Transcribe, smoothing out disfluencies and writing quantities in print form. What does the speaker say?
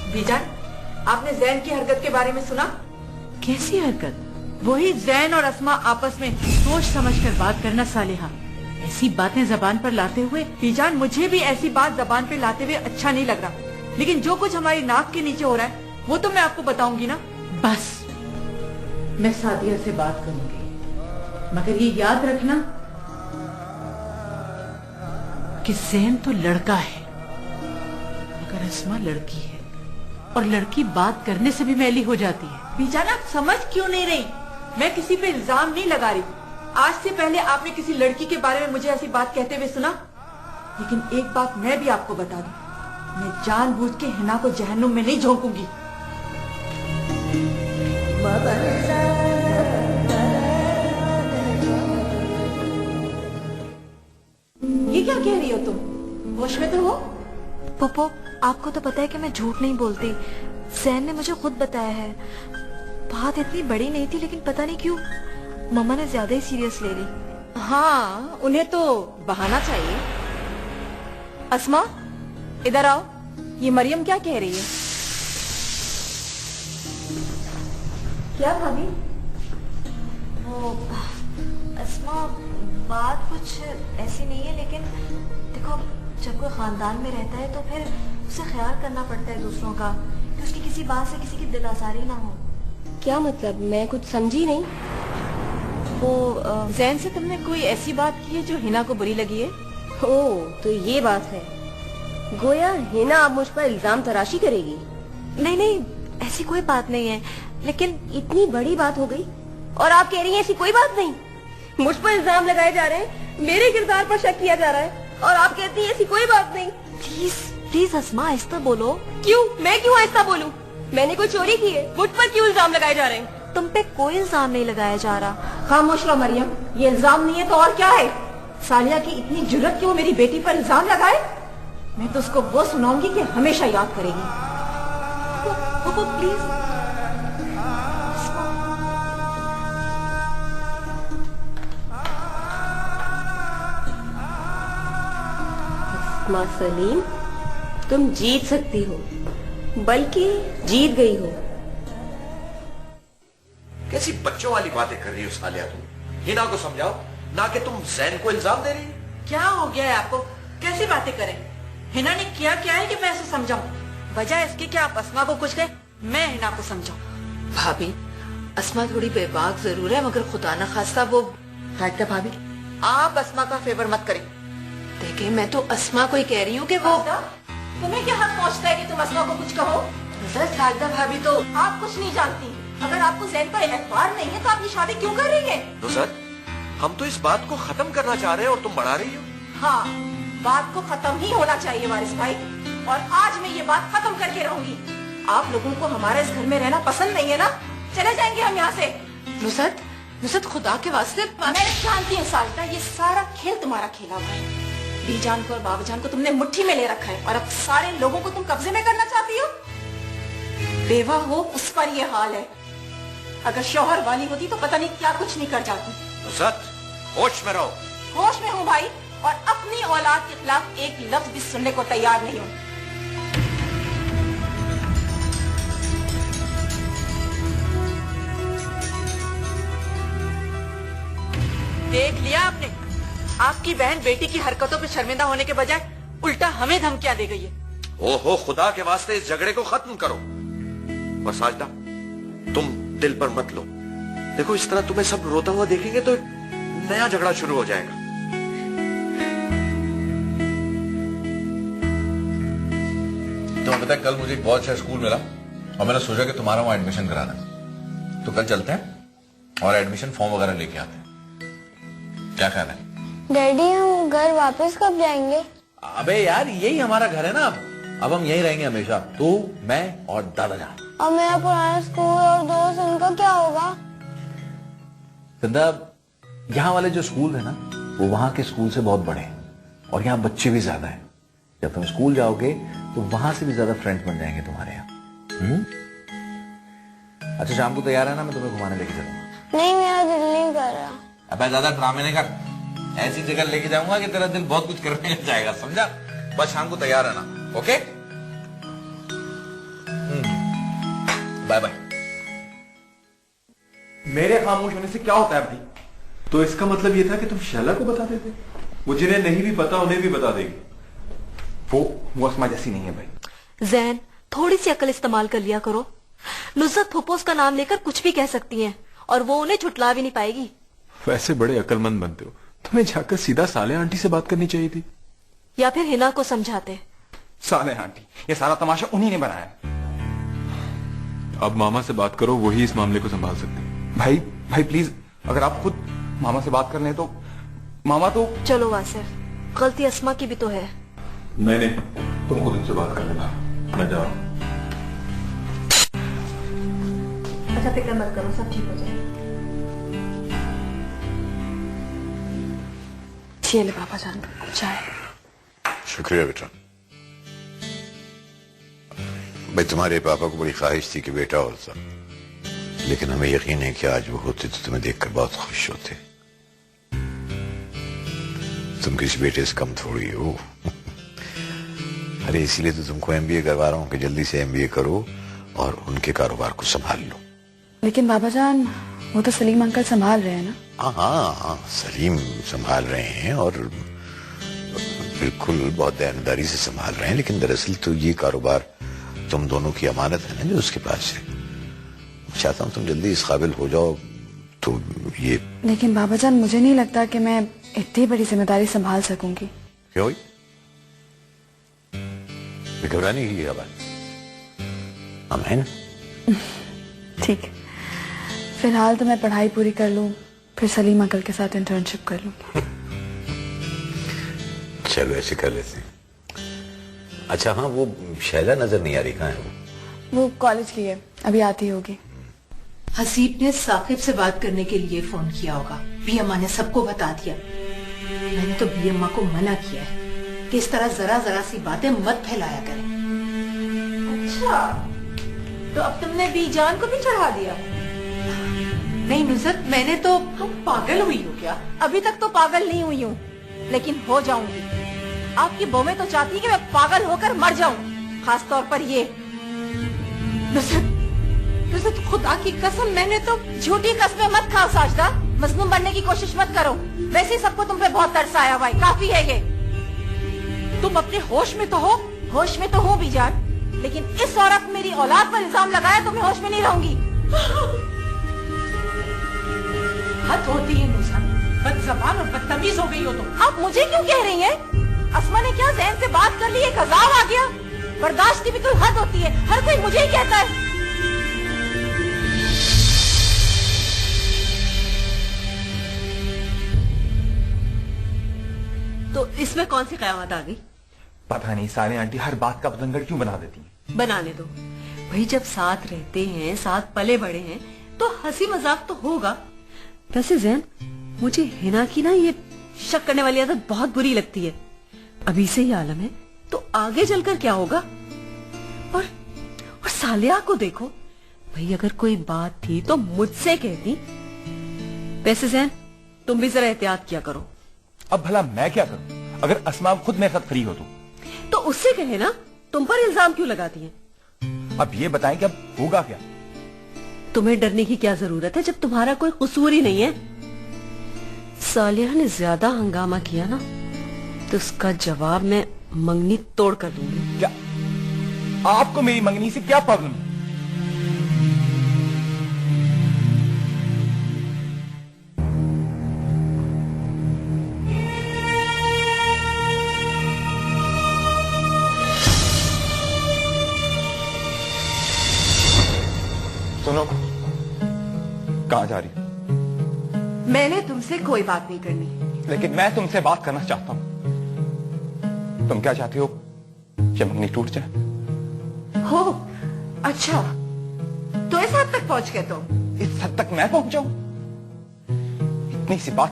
बीजान, आपने जैन की हरकत के बारे में सुना? कैसी हरकत? वही जैन और अस्मा आपस में सोच समझकर बात करना सालिहा। ऐसी बातें जबान पर लाते हुए। बीजान, मुझे भी ऐसी बात जबान पे लाते हुए अच्छा नहीं लग रहा, लेकिन जो कुछ हमारी नाक के नीचे हो रहा है वो तो मैं आपको बताऊंगी ना। बस, मैं सादिया से बात करूंगी, मगर ये याद रखना कि जैन तो लड़का है मगर अस्मा लड़की है, और लड़की बात करने से भी मैली हो जाती है। बीजान, आप समझ क्यों नहीं रही? मैं किसी पे इल्जाम नहीं लगा रही। आज से पहले आपने किसी लड़की के बारे में मुझे ऐसी बात कहते हुए सुना? लेकिन एक बात मैं भी आपको बता दूं, मैं जानबूझ के हिना को जहन्नुम में नहीं झोंकूंगी। ये क्या कह रही हो तुम? होश में तो हो? पप्पो, आपको तो पता है कि मैं झूठ नहीं बोलती। जैन ने मुझे खुद बताया है। बात इतनी बड़ी नहीं थी, लेकिन पता नहीं क्यों मम्मा ने ज्यादा ही सीरियस ले ली। हाँ, उन्हें तो बहाना चाहिए। अस्मा, इधर आओ। ये मरियम क्या कह रही है? क्या भाभी? वो अस्मा, बात कुछ ऐसी नहीं है, लेकिन देखो, जब कोई खानदान में रहता है तो फिर उसे ख्याल करना पड़ता है दूसरों का, कि उसकी किसी बात से किसी की दिल आजारी ना हो। क्या मतलब? मैं कुछ समझी नहीं। वो जैन से तुमने कोई ऐसी बात की है जो हिना को बुरी लगी है? ओह, तो ये बात है। गोया हिना अब मुझ पर इल्जाम तराशी करेगी। नहीं नहीं, ऐसी कोई बात नहीं है, लेकिन इतनी बड़ी बात हो गई और आप कह रही हैं ऐसी कोई बात नहीं? मुझ पर इल्जाम लगाए जा रहे हैं, मेरे किरदार पर शक किया जा रहा है, और आप कहती हैं ऐसी कोई बात नहीं। प्लीज प्लीज अस्मा, ऐसा बोलो। क्यों? मैं क्यों ऐसा बोलूं? मैंने कोई चोरी की है? मुझ पर क्यों इल्जाम लगाए जा रहे हैं? तुम पे कोई इल्जाम नहीं लगाया जा रहा। खामोश रहो मरियम, ये इल्जाम नहीं है तो और क्या है? सालिया की इतनी जुर्रत कि वो मेरी बेटी पर इल्जाम लगाए? मैं तो उसको वो सुनाऊंगी कि हमेशा याद करेगी। वो प्लीज। अस्मा सलीम, तुम जीत सकती हो, बल्कि जीत गई हो। कैसी बच्चों वाली बातें कर रही हो सालिया तुम? हिना को समझाओ, ना कि तुम जैन को इल्जाम दे रही हो। क्या हो गया है आपको? कैसी बातें करें? हिना ने किया क्या है कि मैं उसे समझाऊं? वजह इसकी कि आप अस्मा को कुछ कहे, मैं हिना को समझाऊं। भाभी, अस्मा थोड़ी बेबाक जरूर है, मगर खुदा न खास्ता वो। राइट भाभी, आप अस्मा का फेवर मत करें। देखे, मैं तो अस्मा को ही कह रही हूँ कि वो। तुम्हें क्या हक पहुँचता है कि तुम अस्मा को कुछ कहो? साजदा भाभी तो आप कुछ नहीं जानती। अगर आपको जैन पर एतबार नहीं है तो आप ये शादी क्यों कर रही हैं? नुसरत, हम तो इस बात को खत्म करना चाह रहे हैं और तुम बढ़ा रही हो। हाँ, बात को खत्म ही होना चाहिए वारिस भाई, और आज मैं ये बात खत्म करके रहूंगी। आप लोगों को हमारे इस घर में रहना पसंद नहीं है ना? चले जाएंगे हम यहाँ से। नुसरत, नुसरत, खुदा के वास्ते। मैं जानती हूँ सालिका, ये सारा खेल तुम्हारा खेला हुआ है। बीजान को और बाबाजान को तुमने मुट्ठी में ले रखा है, और अब सारे लोगों को तुम कब्जे में करना चाहती हो। बेवा हो उस पर ये हाल है। अगर शौहर वाली होती तो पता नहीं क्या कुछ नहीं कर जाती। नुसरत, होश में रहो। होश में हूँ भाई, और अपनी औलाद के खिलाफ एक लफ्ज भी सुनने को तैयार नहीं हूँ। देख लिया आपने? आपकी बहन बेटी की हरकतों पे शर्मिंदा होने के बजाय उल्टा हमें धमकियां दे गई है। ओहो, खुदा के वास्ते इस झगड़े को खत्म करो। और साजदा, तुम दिल पर मत लो। देखो, इस तरह तुम्हें सब रोता हुआ देखेंगे तो नया झगड़ा शुरू हो जाएगा। तुम्हें पता है, कल मुझे एक बहुत अच्छा स्कूल मिला और मैंने सोचा कि तुम्हारा वहां एडमिशन कराना है, तो कल चलते हैं और एडमिशन फॉर्म वगैरह लेके आते हैं। क्या ख्याल है? डैडी, हम घर वापस कब जाएंगे? अबे यार, यही हमारा घर है ना। अब हम यहीं रहेंगे हमेशा, तू, मैं और दादा जान। और मेरा पुराना स्कूल और दोस्त, उनका क्या होगा? यहाँ वाले जो स्कूल है ना, वो वहाँ के स्कूल से बहुत बड़े हैं और यहाँ बच्चे भी ज्यादा हैं। जब तुम स्कूल जाओगे तो वहां से भी ज्यादा फ्रेंड्स बन जाएंगे तुम्हारे यहाँ। अच्छा, शाम को तैयार है ना? मैं तुम्हें घुमाने लेके चलूंगा। नहीं, मेरा दिल नहीं कर रहा। अबे ज्यादा ड्रामे नहीं कर, ऐसी जगह लेके जाऊंगा कि तेरा दिल बहुत कुछ करने लग जाएगा, समझा? बस शाम को तैयार है ना? ओके? Bye bye. मेरे खामोश होने से क्या होता है भाई? तो इसका मतलब ये था कि तुम शैला को बता देते? वो जिन्हें नहीं भी पता उन्हें भी बता देगी। वो अस्मा जैसी नहीं है भाई। जैन, थोड़ी सी अकल इस्तेमाल कर लिया करो। नुसरत फुप्पोस का नाम लेकर कुछ भी कह सकती हैं और वो उन्हें झुटला भी नहीं पाएगी। वैसे बड़े अक्लमंद बनते हो, तुम्हें जाकर सीधा साले आंटी से बात करनी चाहिए थी। या फिर हिना को समझाते। साले आंटी, ये सारा तमाशा उन्हीं ने बनाया। अब मामा से बात करो, वही इस मामले को संभाल सकते हैं। भाई प्लीज, अगर आप खुद मामा से बात कर लें तो। मामा तो। चलो वासिफ, गलती अस्मा की भी तो है। नहीं, तुम खुद इनसे बात कर लेना, मैं जा रहा हूं। अच्छा फिक्र मत करो, सब ठीक हो जाएगा। चलिए पापा जान, चाय। शुक्रिया बेटा। भाई तुम्हारे पापा को बड़ी ख्वाहिश थी कि बेटा होता, लेकिन हमें यकीन है कि आज वो होते तो तुम्हें देखकर बहुत खुश होते। तुम किसी बेटे से कम थोड़ी हो। अरे इसीलिए तो तुमको एमबीए करवा रहा हूं कि जल्दी से एमबीए करो और उनके कारोबार को संभाल लो। लेकिन बाबा जान, वो तो सलीम अंकल संभाल रहे हैं ना? हाँ, सलीम संभाल रहे हैं और बिल्कुल बहुत दयानदारी से संभाल रहे हैं, लेकिन दरअसल तो ये कारोबार तुम दोनों की अमानत है ना जो उसके पास है। चाहता हूँ तुम जल्दी इस काबिल हो जाओ तो ये। लेकिन बाबा जान, मुझे नहीं लगता कि मैं इतनी बड़ी जिम्मेदारी संभाल सकूंगी। क्यों? घबराने की क्या बात? हम हैं ना। ठीक, फिलहाल तो मैं पढ़ाई पूरी कर लूं, फिर सलीम अंकल के साथ इंटर्नशिप कर लूं। चलो ऐसे कर लेते हैं। अच्छा हाँ, वो शैला नजर नहीं आ रही, कहाँ है वो कॉलेज की है, अभी आती होगी। हसीब ने साकिब से बात करने के लिए फोन किया होगा। बी अम्मा ने सबको बता दिया। मैंने तो बी अम्मा को मना किया है कि इस तरह जरा जरा सी बातें मत फैलाया करें। अच्छा, तो अब तुमने बीजान को भी चढ़ा दिया? नहीं नुसरत, मैंने तो। तुम पागल हुई हो क्या? अभी तक तो पागल नहीं हुई हूँ, लेकिन हो जाऊंगी। आपकी बहू तो चाहती है कि मैं पागल होकर मर जाऊं, खास तौर पर ये। नुसरत, खुदा की कसम, मैंने तो। झूठी कसमें मत खाओ साजदा, मजनून बनने की कोशिश मत करो। वैसे ही सबको तुम पे बहुत तरस आया भाई, काफी है ये। तुम अपने होश में तो हो? होश में तो हूँ बीजान, लेकिन इस औरत मेरी औलाद पर इल्जाम लगाया तो मैं होश में नहीं रहूंगी। हद होती है नुसरत, बदज़बान और बदतमीज हो गई हो तुम। आप मुझे क्यों कह रही हैं? अस्मा ने क्या ज़ैन से बात कर ली, एक अज़ाब आ गया। बर्दाश्त की भी कोई हद होती है, हर कोई मुझे ही कहता है। तो इसमें कौन सी कयामत आ गई? पता नहीं, साले आंटी हर बात का पतंगड़ क्यों बना देती हैं? बनाने दो भाई, जब साथ रहते हैं, साथ पले बड़े हैं, तो हंसी मजाक तो होगा। वैसे जैन, मुझे हिना की ना ये शक करने वाली आदत बहुत बुरी लगती है। अभी से ही आलम है तो आगे चलकर क्या होगा? और सालिया को देखो भाई, अगर कोई बात थी तो मुझसे कहती। वैसे जैन, तुम भी जरा एहतियात किया करो। अब भला मैं क्या करूं? अगर अस्मा खुद मेरे साथ खड़ी हो तो उससे कहे ना, तुम पर इल्जाम क्यों लगाती है? अब ये बताएं कि अब होगा क्या? तुम्हें डरने की क्या जरूरत है जब तुम्हारा कोई कसूर ही नहीं है। सालिया ने ज्यादा हंगामा किया ना तो उसका जवाब मैं मंगनी तोड़ कर दूंगी। क्या आपको मेरी मंगनी से क्या प्रॉब्लम है? सुनो, कहाँ जा रही? मैंने तुमसे कोई बात नहीं करनी। लेकिन मैं तुमसे बात करना चाहता हूं। तुम क्या चाहती हो? कि मंगनी टूट जाए? हो, अच्छा, तो इस हद तक पहुंच गए तुम? इस हद तक मैं पहुंच जाऊं? इतनी सी बात